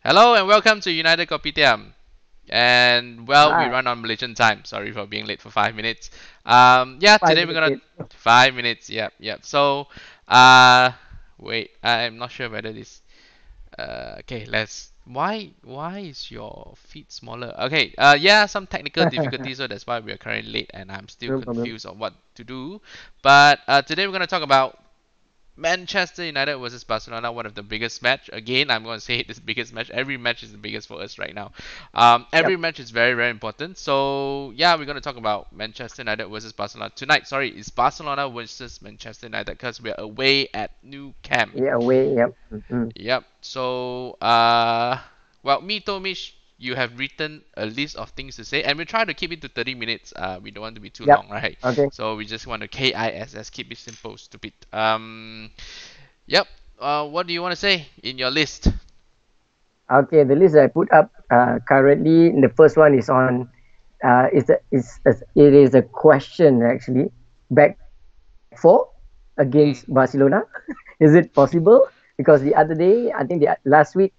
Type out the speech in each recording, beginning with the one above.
Hello and welcome to United Kopitiam. And well, we Hi, run on Malaysian time. Sorry for being late for 5 minutes. Yeah, five today we're minutes gonna late. 5 minutes. Yep. So, uh, wait, I'm not sure whether this. Okay, let's. Why is your feet smaller? Okay. Yeah, some technical difficulties, so that's why we are currently late, and I'm still No problem. confused on what to do. But today we're gonna talk about Manchester United versus Barcelona, one of the biggest match. Again, I'm going to say it is the biggest match. Every match is the biggest for us right now. Yep. Every match is very, very important. So yeah, we're going to talk about Manchester United versus Barcelona tonight. Sorry, it's Barcelona versus Manchester United because we're away at New Camp. Yeah, away. Yep. Mm-hmm. Yep. So, well, me told me you have written a list of things to say, and we try to keep it to 30 minutes. We don't want to be too Yep. long, right? Okay. So we just want to KISS, keep it simple, stupid. Yep. What do you want to say in your list? Okay. The list I put up currently, the first one is on. It is a question actually. Back four Mm. against Barcelona. Is it possible? Because the other day, I think the last week,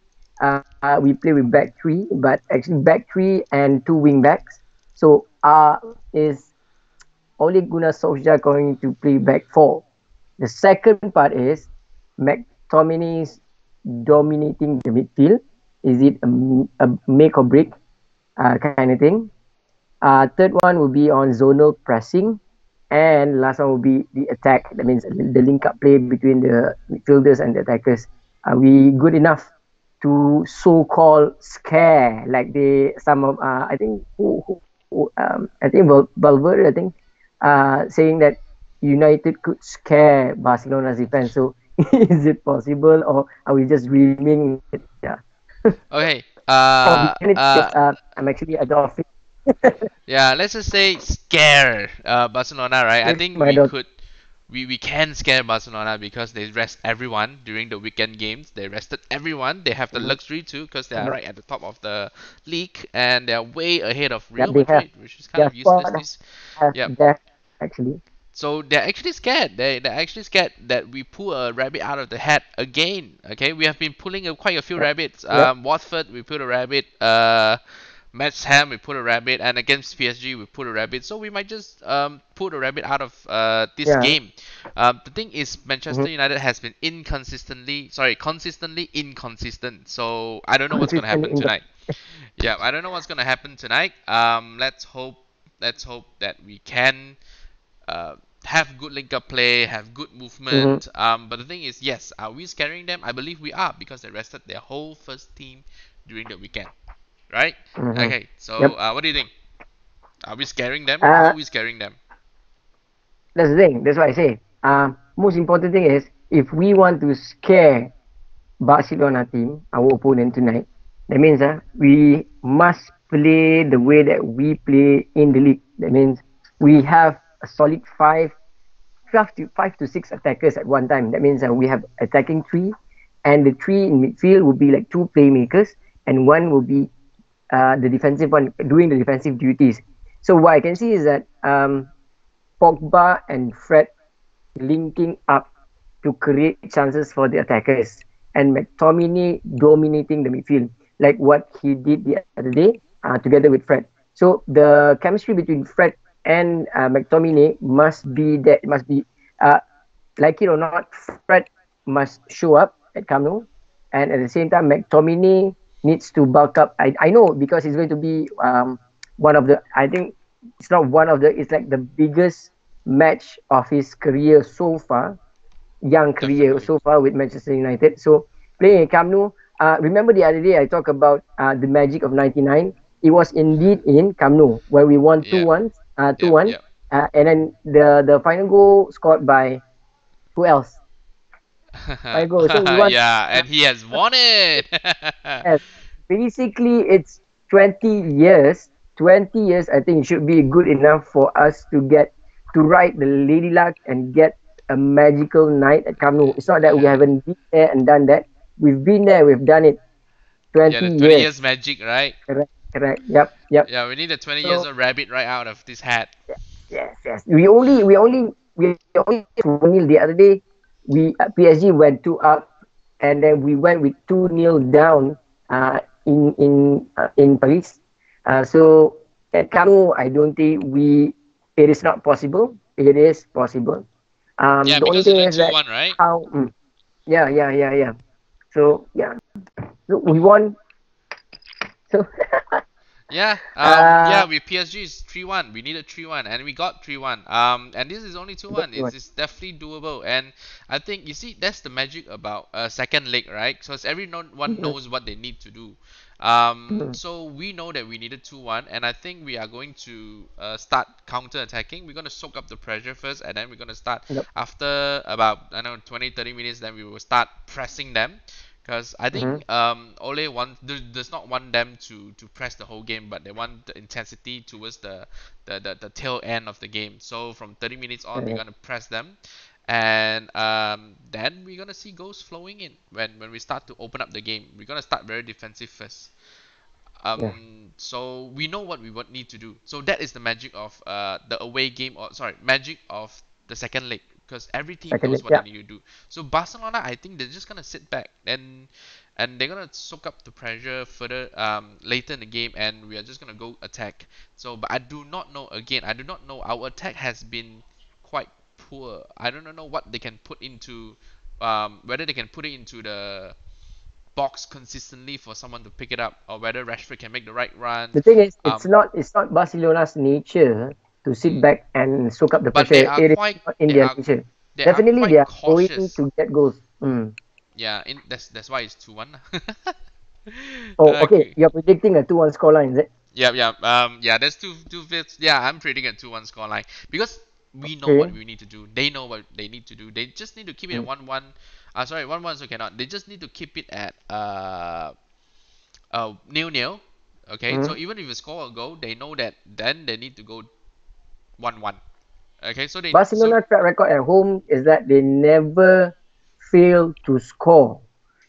we play with back three, but actually back three and two wing backs. So, is Ole Gunnar Solskjaer going to play back four? The second part is McTominay's dominating the midfield. Is it a make or break kind of thing? Third one will be on zonal pressing. And last one will be the attack. That means the link up play between the midfielders and the attackers. Are we good enough to so-called scare like they some of I think I think Valverde I think saying that United could scare Barcelona's defense. So is it possible or are we just dreaming? Yeah. Okay. Or behind it, yes, Uh, I'm actually a Dolphin. yeah. Let's just say scare Barcelona, right? I It's think my we dog. could. We can scare Barcelona because they rest everyone during the weekend games. They rested everyone. They have the Mhm, luxury too because they are mhm. right at the top of the league and they are way ahead of Yep, Real they have Madrid, which is kind their of useless. squad This, has yep. depth actually. So they're actually scared. They're actually scared that we pull a rabbit out of the hat again. Okay, we have been pulling quite a few Yep, rabbits. yep. Watford we put a rabbit. West Ham we put a rabbit, and against PSG we put a rabbit. So we might just put a rabbit out of this Yeah. game. The thing is, Mm-hmm. Manchester United has been consistently inconsistent. So I don't know what's gonna Consistent happen in the tonight. Yeah, I don't know what's gonna happen tonight. Let's hope that we can uh, have good link up play, have good mm-hmm. movement. But the thing is, yes, are we scaring them? I believe we are because they rested their whole first team during the weekend, right? Mm-hmm. Okay, so Yep. what do you think? Are we scaring them? How Uh are we scaring them? that's the thing. That's what I say. Most important thing is if we want to scare Barcelona team, our opponent tonight, that means we must play the way that we play in the league. That means we have a solid five to six attackers at one time. That means we have attacking three, and the three in midfield will be like two playmakers, and one will be the defensive one doing the defensive duties. So what I can see is that Pogba and Fred linking up to create chances for the attackers, and McTominay dominating the midfield, like what he did the other day together with Fred. So the chemistry between Fred and McTominay must be that must be uh, like it or not, Fred must show up at Camp Nou, and at the same time, McTominay needs to bulk up. I know because he's going to be one of the. I think it's not one of the. It's like the biggest match of his career so far, young career Definitely. so far with Manchester United. So playing at Camp Nou. Remember the other day I talked about the magic of '99. It was indeed in Camp Nou where we won two Yep. one, two Yep. one, Yep. and then the final goal scored by who else? Final goal. So we won. Yeah, Uh, and he has won it. yes. Basically, it's 20 years. 20 years, I think, should be good enough for us to get to ride the Lady Luck and get a magical night at Camp Nou. It's not that we Yeah. haven't been there and done that. We've been there. We've done it. Yeah, 20 the 20 years. years magic, right? Correct. Correct. Yep. Yep. Yeah, we need the 20 years So of rabbit right out of this hat. yes, yes. We only 1-0 the other day. We PSG went 2 up. and then we went with 2-0 down in Paris. So at Camp Nou, I don't think we. It is not possible. It is possible. Yeah, The only because it's thing only is that 2-1, right? how. Yeah, yeah, yeah, yeah. So yeah, so we won. So Yeah, uh, yeah, with PSG is 3-1. We needed 3-1 and we got 3-1. And this is only 2-1. It's definitely doable. And I think you see that's the magic about second leg, right? Because everyone mm, knows what they need to do. mm, So we know that we needed 2-1 and I think we are going to start counter attacking. We're going to soak up the pressure first and then we're going to start yep, after about I don't know 20-30 minutes then we will start pressing them. Because I mm-hmm, think Ole does not want them to press the whole game, but they want the intensity towards the tail end of the game. So from 30 minutes on, we're yeah, gonna press them, and then we're gonna see goals flowing in when we start to open up the game. We're gonna start very defensive first. yeah, So we know what we would need to do. So that is the magic of the away game, or sorry, magic of the second leg, because every team second knows leg, what they yeah, need to do. So Barcelona, I think they're just gonna sit back and they're gonna soak up the pressure further later in the game, and we are just gonna go attack. So, but I do not know. Again, I do not know. Our attack has been quite poor. I don't know what they can put into, whether they can put it into the box consistently for someone to pick it up, or whether Rashford can make the right runs. the thing is, Um, it's not Barcelona's nature to sit mm, back and soak up the but they pressure. are It is quite not in their nature. they are Definitely, quite they are going cautious. to get goals. Mm. Yeah, that's why it's 2-1. Oh, okay. Okay. You're predicting a 2-1 scoreline, is it? Yeah, yeah. Yeah, that's two fifths. Yeah, I'm predicting a 2-1 scoreline because we know what Okay. we need to do. They know what they need to do. They just need to keep it at Mm. 1-1. Sorry, 1-1 so cannot. They just need to keep it at 0-0. Okay, so Mm. even if you score a goal, they know that then they need to go 1-1. Okay, Barcelona track record at home is that they never fail to score.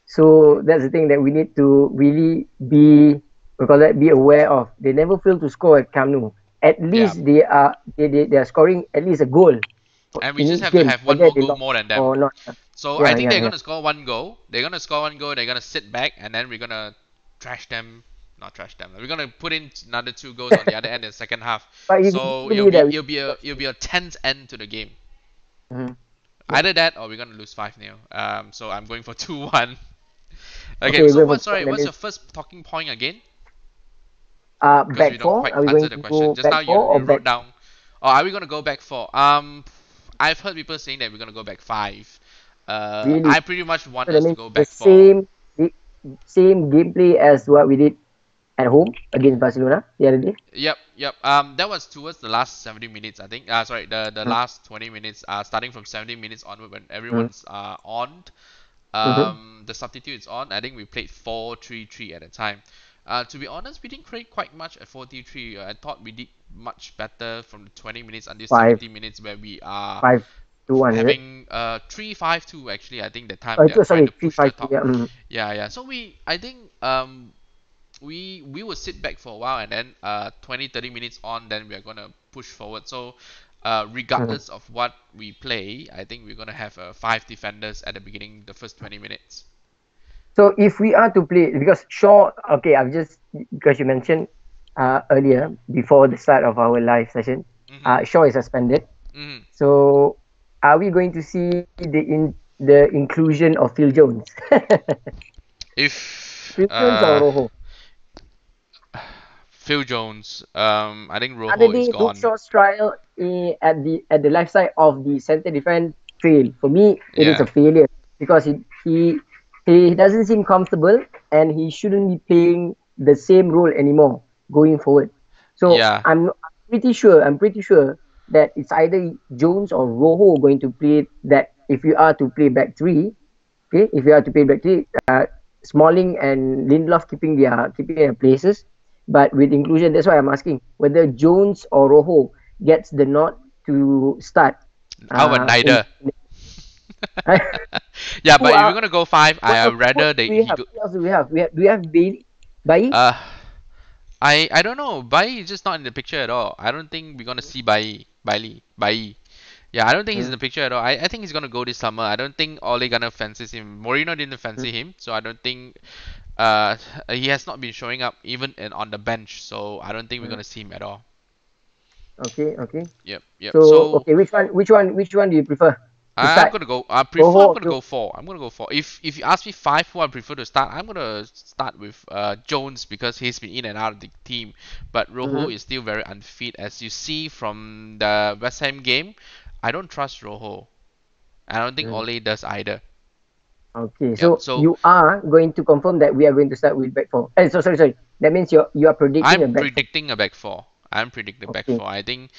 So that's the thing that we need to really we call that be aware of. They never fail to score at Camp Nou. At yeah, least they are scoring at least a goal and we in just each have to game, have one whether more they goal lost more than them. or not. So I Yeah, think yeah, they're yeah. gonna score one goal. They're gonna score one goal. They're gonna sit back, and then we're gonna trash them. Not trash them. We're gonna put in another two goals on the other end in the second half. But you do So believe that we it'll be a tense end to the game. Mhm. Yeah. Either that or we're gonna lose 5-0. So I'm going for 2-1. Okay. Okay, So we have a what? Sorry. that What's means your first talking point again? Because we back don't four. quite Are we answer going the to question. go Just now back four or you wrote back? down. Oh, are we gonna go back 4? I've heard people saying that we're gonna go back 5. Really? I pretty much want So that us to means go the back 4. same gameplay as what we did at home against Barcelona the other day. Yep, yep. That was towards the last 70 minutes, I think. Sorry, the Mm, last 20 minutes. Starting from 70 minutes onward, when mm, everyone's on, mm-hmm. the substitute is on. I think we played 4-3-3 at the time. To be honest, we didn't create quite much at 4-3-3. I thought we did much better from the 20 minutes until Five, 70 minutes, where we are 5-2-1, is it? having 3-5-2 actually. I think the time they are trying Sorry, to three push the five two. top. Yeah. Mm, Yeah, yeah. So I think we will sit back for a while, and then 20-30 minutes on, then we are gonna push forward. So mm. regardless of what we play, I think we're gonna have 5 defenders at the beginning, the first 20 minutes. So if we are to play, because Shaw, okay, I've just because you mentioned earlier before the start of our live session, Mm-hmm. Shaw is suspended. Mm-hmm. So are we going to see the inclusion of Phil Jones? If Phil Jones or Rojo? Phil Jones, I think Other Rojo is day, Luke gone. Shaw's trial at the left side of the centre defence failed. For me, it is a Yeah, failure because he doesn't seem comfortable and he shouldn't be playing the same role anymore going forward. So yeah. I'm pretty sure that it's either Jones or Rojo going to play that if you are to play back three. Okay, if you are to play back three, Smalling and Lindelof keeping their places, but with inclusion, that's why I'm asking whether Jones or Rojo gets the nod to start. How about In neither? Yeah, who but if you're are gonna go 5, what I else? would Who rather else they do we he have? go. Who else do we have? Do we have Bailly? Uh, I don't know. Bai is just not in the picture at all. I don't think we're gonna see Bai. Yeah, I don't think he's in Mm, the picture at all. I think he's gonna go this summer. I don't think Ole gonna fancies him. Mourinho didn't mm. fancy him, so I don't think uh he has not been showing up even on the bench. So I don't think we're Mm. gonna see him at all. Okay, okay. Yep, yep. So So okay, which one do you prefer to I'm start? gonna go. I prefer. I'm Rojo. gonna go four. I'm gonna go four. If you ask me five, who I prefer to start, I'm gonna start with Jones because he's been in and out of the team. But Rojo Mm-hmm. is still very unfit, as you see from the West Ham game. I don't trust Rojo. I don't think Mm. Ole does either. Okay, Yep. so So you are going to confirm that we are going to start with back four. So sorry. That means you are predicting I'm a back four. predicting a back four. I'm predicting back Okay. four. I think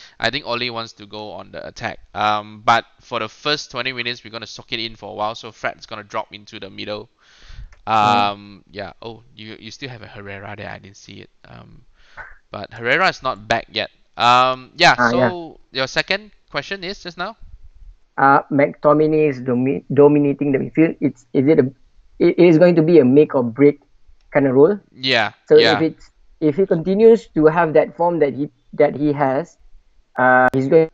Ole wants to go on the attack. But for the first 20 minutes, we're gonna soak it in for a while. So Fred's gonna drop into the middle. Mm. Yeah. Oh, you still have a Herrera there. I didn't see it. But Herrera is not back yet. Yeah. Yeah. So your second question is just now. McTominay is dominating the midfield. It is going to be a make or break kind of role. Yeah. So Yeah. if he continues to have that form that he has, he's going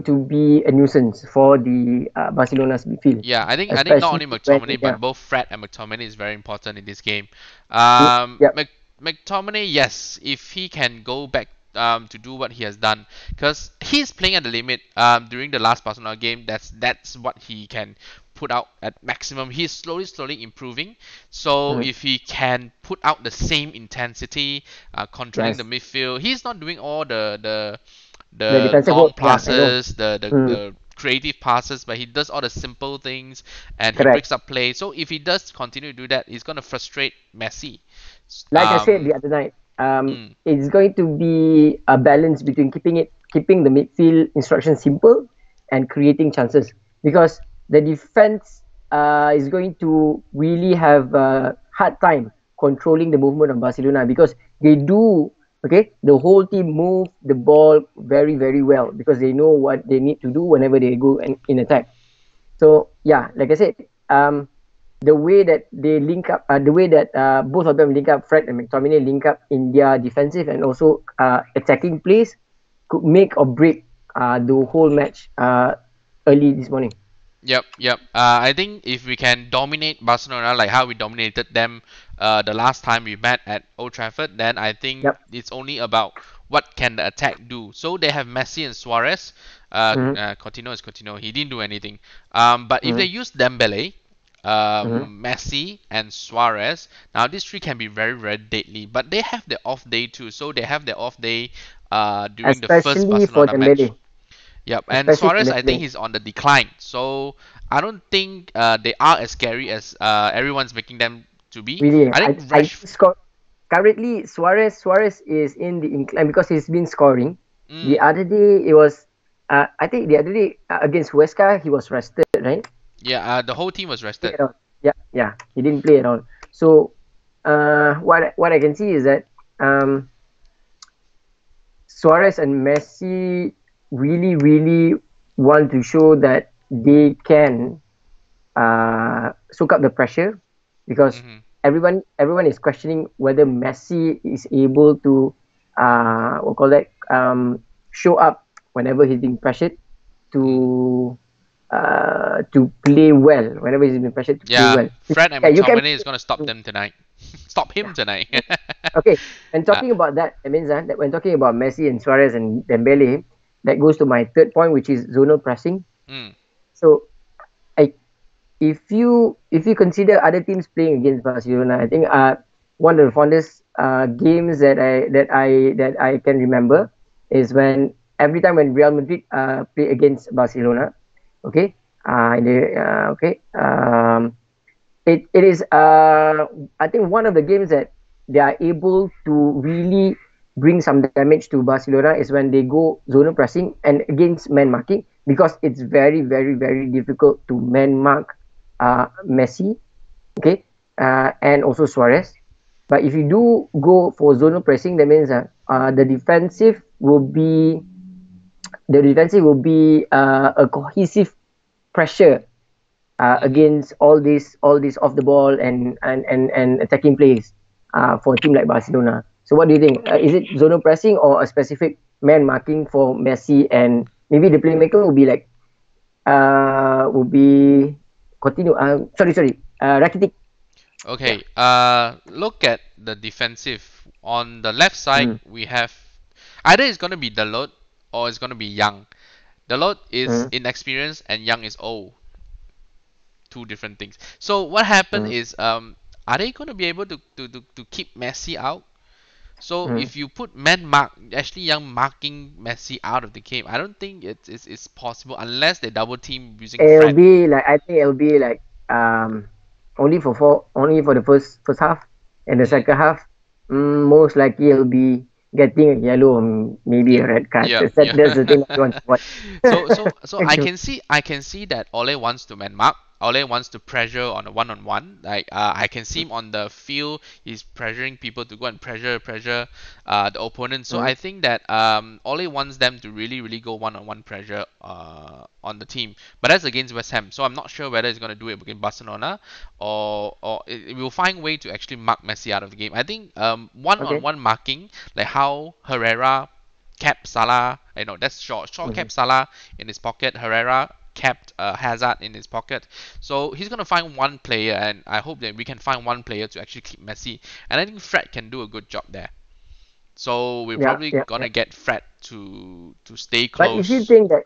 to be a nuisance for the Barcelona's midfield, Yeah, I think not especially only when McTominay, yeah. but both Fred and McTominay is very important in this game. Yep. McTominay, yes, if he can go back to do what he has done, because he's playing at the limit during the last Barcelona game. That's what he can put out at maximum. He's slowly improving. So Mm. if he can put out the same intensity, controlling the Yes. midfield, he's not doing all the The the defensive long work. Yeah, I know. passes, the Mm. the creative passes, but he does all the simple things and he Correct. breaks up play. So if he does continue to do that, he's gonna frustrate Messi. Like I said the other night, Mm, it's going to be a balance between keeping the midfield instructions simple and creating chances, because the defense is going to really have a hard time controlling the movement of Barcelona, because they do okay the whole team move the ball very very well because they know what they need to do whenever they go in attack. So yeah, like I said, the way that they link up, the way that both of them link up, Fred and McTominay link up in their defensive and also attacking plays, could make or break the whole match early this morning. yep. I think if we can dominate Barcelona like how we dominated them the last time we met at Old Trafford, then I think Yep. it's only about what can the attack do. So they have Messi and Suarez. Mm-hmm. Coutinho is Coutinho. He didn't do anything. But if they Mm-hmm. use Dembele, Mm-hmm. Messi and Suarez. Now these three can be very deadly, but they have their off day too. So they have their off day during the first Especially for Barcelona match. Dembele. Yep, and Especially for Suarez I think Dembele. he's on the decline. So I don't think they are as scary as everyone's making them to be. Really, I I think I Rash. score currently. Suarez is in the incline because he's been scoring. The Mm, other day it was, I think the other day against Huesca he was rested, right? yeah, the whole team was Play rested. at all. Yeah, yeah, he didn't play at all. So, what I can see is that um, Suarez and Messi really want to show that they can soak up the pressure, because Hmm. everyone is questioning whether Messi is able to what call that show up whenever he's being pressured Mm. to play well whenever he's being pressured to play Yeah, well. Fred and Yeah, you can. McTominay is gonna stop them tonight. Stop him tonight. Okay, and uh, talking about that, it means that when talking about Messi and Suarez and Dembele, that goes to my third point, which is zonal pressing. mm, So, I if you consider other teams playing against Barcelona, I think one of the fondest games that I can remember is when every time when Real Madrid play against Barcelona, okay, okay, it is I think one of the games that they are able to really bring some damage to Barcelona is when they go zonal pressing and against man marking, because it's very difficult to man mark Messi, okay, and also Suarez. But if you do go for zonal pressing, that means the defensive will be a cohesive pressure hmm. against all these off the ball and attacking plays for a team like Barcelona. So what do you think? Is it zonal pressing or a specific man marking for Messi and maybe the playmaker will be like will be continue. Sorry. Rakitic. Yeah. Okay, look at the defensive. On the left side, Mm, we have either it's gonna be Dalot or it's gonna be Young. Dalot is mm, inexperienced and Young is old. Two different things. So what happened mm, is, are they gonna be able to keep Messi out? So mm. if you put man mark, Ashley Young marking Messi out of the game, I don't think it's possible unless they double team using It'll Fred. be like I think it'll be like only for the first half, and the Mm. second half, most likely it'll be getting a yellow or maybe Yep. a red card. Yep. That's the thing that we want to watch. So I Actually, can see that Ole wants to man mark. Ole wants to pressure on a one-on-one. Like I can see him on the field. He's pressuring people to go and pressure the opponent. So mm, I think that Ole wants them to really go one-on-one pressure on the team. But that's against West Ham. So I'm not sure whether he's gonna do it against Barcelona or it will find way to actually mark Messi out of the game. I think okay. one-on-one marking, like how Herrera kept Salah. I know that's short. Shaw Mm-hmm. kept Salah in his pocket. Herrera kept Hazard in his pocket. So he's gonna find one player, and I hope that we can find one player to actually keep Messi. And I think Fred can do a good job there. So we're Yeah, probably yeah, yeah. gonna get Fred to stay But if you close think that,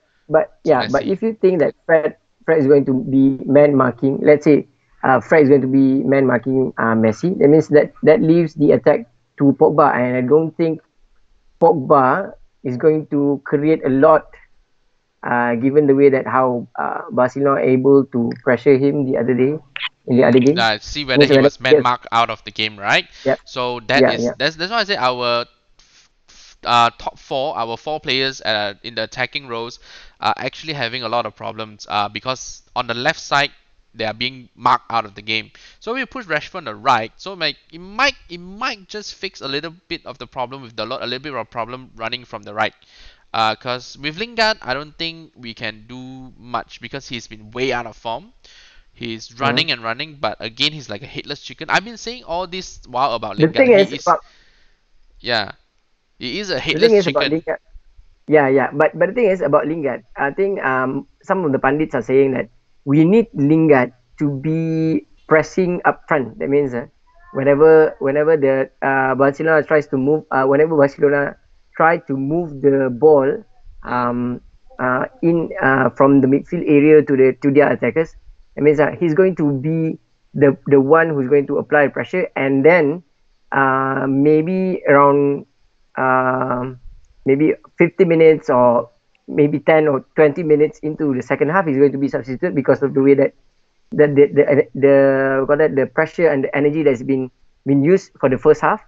to but Messi. if you think that Fred is going to be man marking, let's say Fred is going to be man marking Messi, that means that leaves the attack to Pogba, and I don't think Pogba is going to create a lot, given the way that how Barcelona are able to pressure him the other day in the other game. See whether Means he whether was he man gets, marked out of the game, right? yeah, So yeah, yeah, that's why I say top four, our four players in the attacking roles are actually having a lot of problems because on the left side they are being marked out of the game. So we push Rashford on the right, so it might just fix a little bit of the problem with the lot, a little bit of problem running from the right. Because with Lingard, I don't think we can do much because he's been way out of form. He's mm. running and running, but again, he's like a headless chicken. I've been saying all this while about The Lingard. thing is about Yeah, he is a the thing headless is about chicken. Lingard. Yeah, yeah. But the thing is about Lingard. I think some of the pundits are saying that we need Lingard to be pressing up front. That means whenever the Barcelona tries to move, whenever Barcelona try to move the ball Mm, in from the midfield area to their attackers, that means he's going to be the one who's going to apply pressure, and then maybe around um, maybe 50 minutes or maybe 10 or 20 minutes into the second half is going to be substituted because of the way that the pressure and the energy that's been used for the first half.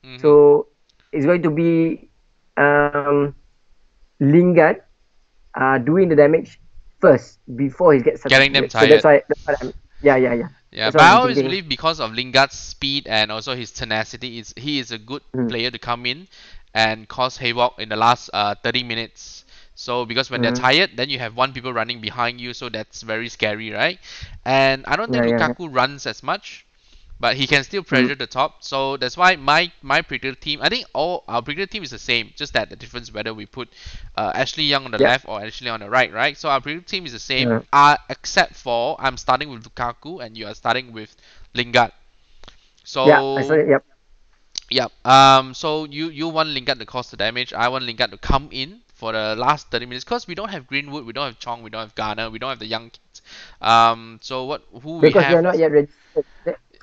mm-hmm. So it's going to be um, Lingard doing the damage first before he gets Getting them substituted. So tired. that's what I'm yeah. Yeah, That's but what I I'm always thinking. believe because of Lingard's speed and also his tenacity, he is a good Mm, player to come in and cause havoc in the last 30 minutes. So because when they're mm, tired, then you have one people running behind you, so that's very scary, right? And I don't think yeah. Lukaku runs as much, but he can still Mm, pressure the top. So that's why my predicted team, I think all our predicted team is the same, just that the difference whether we put Ashley Young on the yeah. left or Ashley on the right, right? So our predicted team is the same, Uh, except for I'm starting with Lukaku and you are starting with Lingard. yeah. I saw So it. Yep. yeah, so you want Lingard to cause the damage. I want Lingard to come in for the last 30 minutes because we don't have Greenwood, we don't have Chong, we don't have Garner, we don't have the young kids. So what who we Because have? they're not yet registered.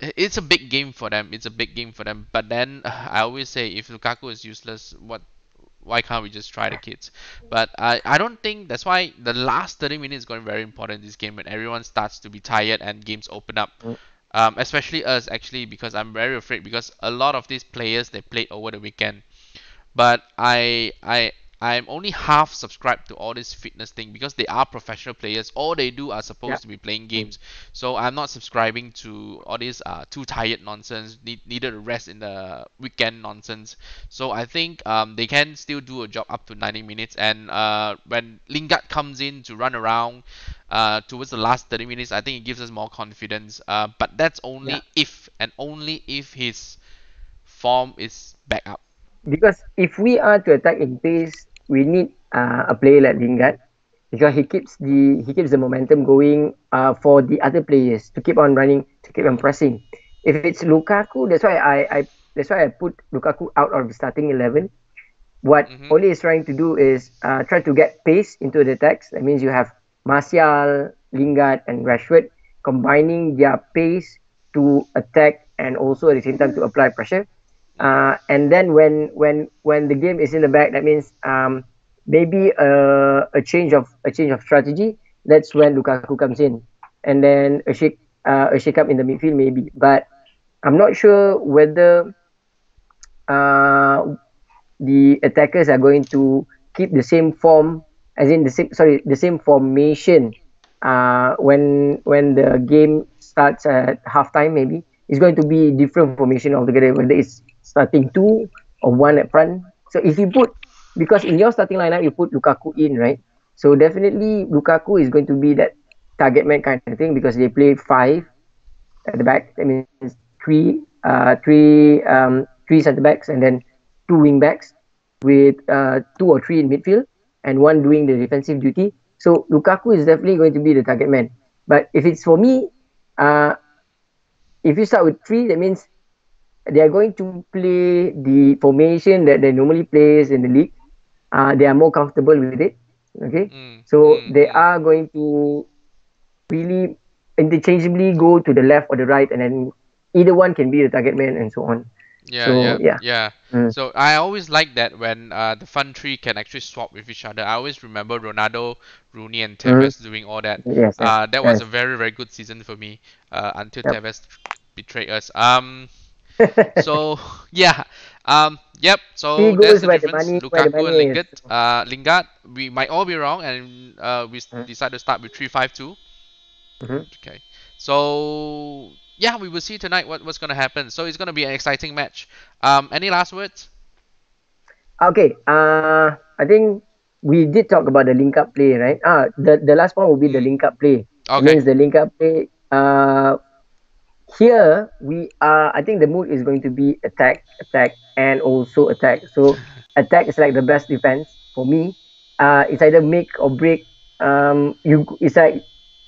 It's a big game for them. It's a big game for them. But then I always say if Lukaku is useless, why can't we just try the kids? But I don't think that's why the last 30 minutes is going to be very important in this game when everyone starts to be tired and games open up. Mm, Especially us actually because I'm very afraid because a lot of these players they played over the weekend but I'm only half subscribed to all this fitness thing because they are professional players. All they do are yeah. supposed to be playing Mm, games. So I'm not subscribing to all this too tired nonsense, needed a rest in the weekend nonsense. So I think they can still do a job up to 90 minutes. And when Lingard comes in to run around towards the last 30 minutes, I think it gives us more confidence. But that's yeah. only if and only if his form is back up. Because if we are to attack in pace, we need a player like Lingard because he keeps the momentum going for the other players to keep on running, to keep on pressing. If it's Lukaku, that's why I put Lukaku out of the starting 11. What Mm-hmm. Ole is trying to do is try to get pace into the attacks. That means you have Martial, Lingard, and Rashford combining their pace to attack and also at the same time to apply pressure. Mm-hmm. And then when the game is in the back, that means maybe a change of strategy. That's when Lukaku comes in, and then a shake up in the midfield maybe. But I'm not sure whether uh, the attackers are going to keep the same form, as in the same formation when the game starts at halftime. Maybe it's going to be different formation altogether, whether it's starting two or one at front. So if you put, because in your starting lineup you put Lukaku in, right? So definitely Lukaku is going to be that target man kind of thing, because they play five at the back. That means three centre backs and then two wing backs with two or three in midfield and one doing the defensive duty. So Lukaku is definitely going to be the target man. But if it's for me, uh, if you start with three, that means they are going to play the formation that they normally plays in the league. They are more comfortable with it. Okay, Mm, so mm, they mm. are going to really interchangeably go to the left or the right, and then either one can be the target man and so on. Yeah, So yeah, yeah. yeah. Mm, So I always like that when the front three can actually swap with each other. I always remember Ronaldo, Rooney, and mm, Tevez doing all that. yes, yes, That was a yes. very, very good season for me until Yep. Tevez betrayed us. So yeah, yep. He So there's goes the where the difference. money where the Lukaku and money is. Lingard. Lingard, we might all be wrong, and Mm, decide to start with 3-5-2. mhm. Okay. So yeah, we will see tonight what's gonna happen. So it's gonna be an exciting match. Any last words? Okay. I think we did talk about the link up play, right? The last one will be the Mm. link up play. It Okay. means the link up play. Here we are. I think the mood is going to be attack, attack, and also attack. So attack is like the best defense for me. It's either make or break. It's like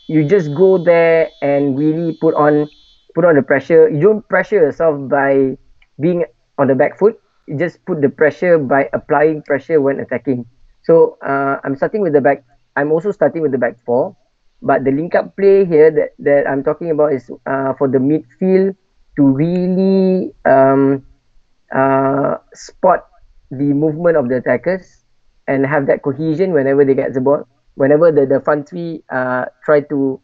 you just go there and really put on the pressure. You don't pressure yourself by being on the back foot. You just put the pressure by applying pressure when attacking. So I'm starting with the back. I'm also starting with the back four. But the link Mm. up play here that I'm talking about is for the midfield to really spot the movement of the attackers and have that cohesion whenever they get the ball. Whenever the front three try to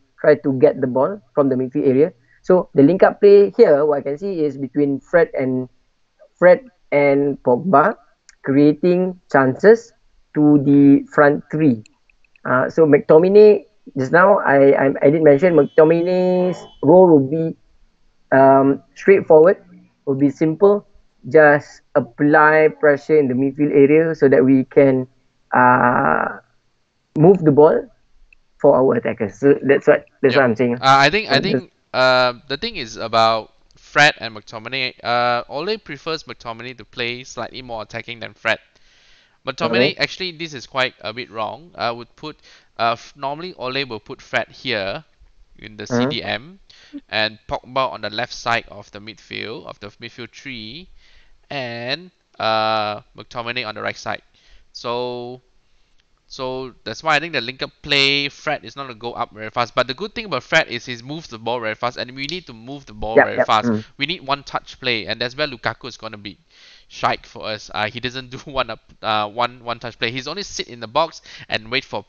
get the ball from the midfield area. So the link up play here, what I can see is between Fred and Pogba, creating chances to the front three. So McTominay, just now I did mention McTominay's role will be straightforward, will be simple. Just apply pressure in the midfield area so that we can uh, move the ball for our attackers. So that's what Yep. I'm saying. I think the thing is about Fred and McTominay. Ole prefers McTominay to play slightly more attacking than Fred. McTominay, Okay. actually, this is quite a bit wrong. I would put normally Ole will put Fred here in the Uh-huh. CDM and Pogba on the left side of the midfield tree, and McTominay on the right side. So that's why I think the link up play, Fred is not gonna go up very fast. But the good thing about Fred is he moves the ball very fast, and we need to move the ball Yep. very Yep. fast. Mm. We need one touch play, and that's where Lukaku is gonna be shite for us. He doesn't do one touch play. He's only sit in the box and wait for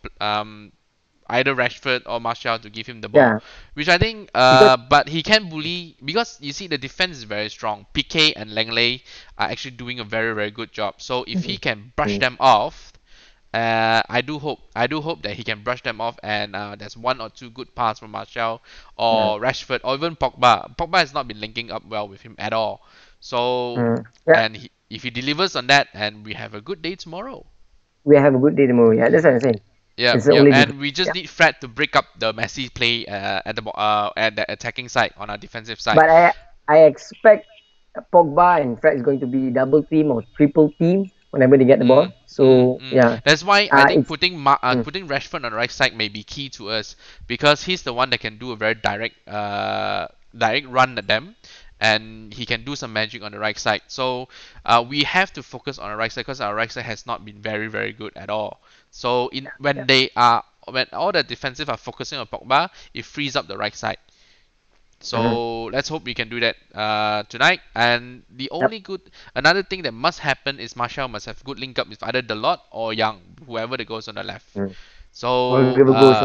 either Rashford or Martial to give him the ball, Yeah. which I think Because but he can bully because you see the defense is very strong. Piqué and Langley are actually doing a very, very good job. So if he mm, can brush mm, them off, I do hope that he can brush them off, and there's one or two good passes from Martial mm, or Rashford or even Pogba. Pogba has not been linking up well with him at all. So yeah, and if he delivers on that, and we have a good day tomorrow. we have a good day tomorrow. Yeah, that's what I'm saying. Yeah, It's the yeah, only difference. and we just Yeah. need Fred to break up the messy play at the attacking side on our defensive side. But I expect Pogba and Fred is going to be double team or triple team. whenever they get the Mm, ball. So yeah, That's why I think it's mm, putting Rashford on the right side may be key to us because he's the one that can do a very direct run at them, and he can do some magic on the right side. So we have to focus on the right side because our right side has not been very good at all. So in yeah. when all the defensive are focusing on Pogba, it frees up the right side. Mm-hmm. So let's hope we can do that tonight. And Yep. another thing that must happen is Marshall must have good link up with either Dalot or Young, whoever that goes on the left. Mm. So Whoever goes.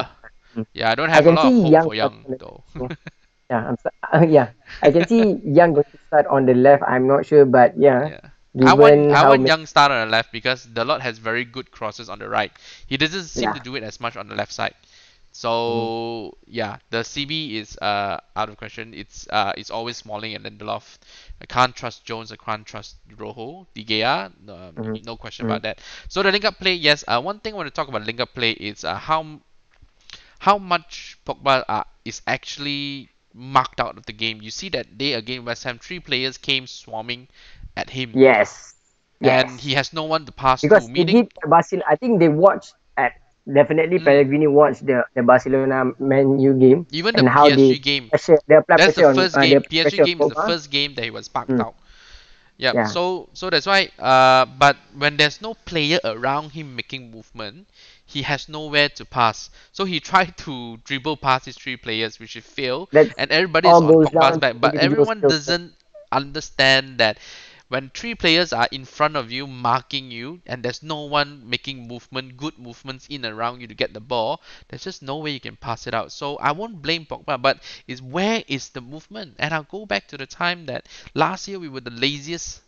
Mm. yeah, I don't I have a can lot of see hope Young for starting Young on the though. left. So, yeah, yeah. I can see Young going to start on the left. I'm not sure, but yeah, Yeah. given I how want many, Young start on the left because Dalot has very good crosses on the right. He doesn't seem to yeah. do it as much on the left side. Mm-hmm. So yeah, the CB is out of question. It's always Smalling and Lindelof. I can't trust Jones. I can't trust Rojo, De Gea. Mm-hmm. No question Mm-hmm. about that. So the link up play, yes. One thing I want to talk about link up play is how much Pogba is actually marked out of the game. You see that day again, West Ham, three players came swarming at him, Yes, and yes. he has no one to pass to. Because he Meaning, did Barcelona. I think they watched at definitely mm, Pellegrini watched the Barcelona Man U game even the and how PSG game, they apply that's the pressure on first game. the PSG pressure on game is the Pogba. first game that he was parked Mm, out. Yep. yeah, So that's why. But when there's no player around him making movement, he has nowhere to pass. So he tried to dribble past his three players, which he failed, that's and everybody's all on goes Pogba's down to back. But individual everyone skills. doesn't understand that when three players are in front of you marking you and there's no one making good movements in and around you to get the ball, there's just no way you can pass it out. So I won't blame Pogba, but is where is the movement? And I'll go back to the time that last year we were the laziest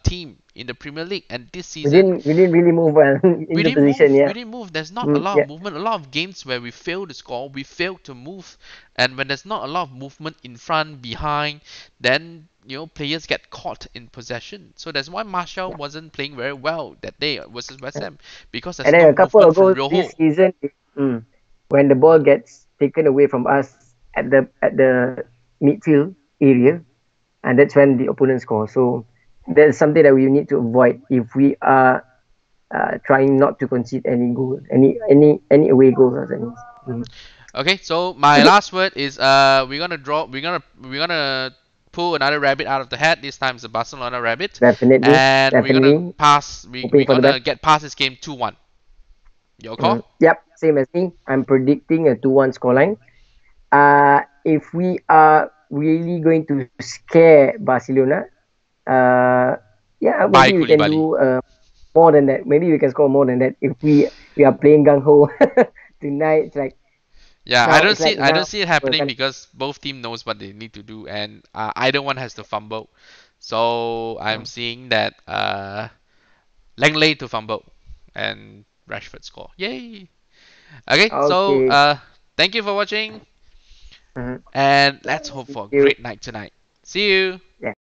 team in the Premier League, and this season We didn't really move well we into didn't position. move. We Yeah, didn't move. There's not a lot of yeah, movement. A lot of games where we fail to score, we fail to move, and when there's not a lot of movement in front, behind, then players get caught in possession. So that's why Martial yeah. wasn't playing very well that day versus West Yeah. Ham because And there's then no a couple movement of from goals this Rojo. season, mm, when the ball gets taken away from us at the midfield area, and that's when the opponent scores. So that's something that we need to avoid if we are trying not to concede any goal, any away goals. That means. Mm. Okay, so my Okay, last word is we're gonna pull another rabbit out of the hat. This time it's a Barcelona rabbit, definitely, and we're gonna definitely pass. hoping We're for the gonna best. get past this game 2-1. Your call? Yep, same as me. I'm predicting a 2-1 scoreline. If we are really going to scare Barcelona, uh, yeah, By maybe we can Koulibaly. do more than that. Maybe we can score more than that if we are playing gung ho tonight. It's like Yeah, now. It's like I don't now see it we're happening kind because both team knows what they need to do, and either one has to fumble. So I'm of, seeing that Langley to fumble and Rashford score. Yay! Okay, so okay. thank you for watching, Mhm. and let's hope Thank for a you. great night tonight. See you. Yeah.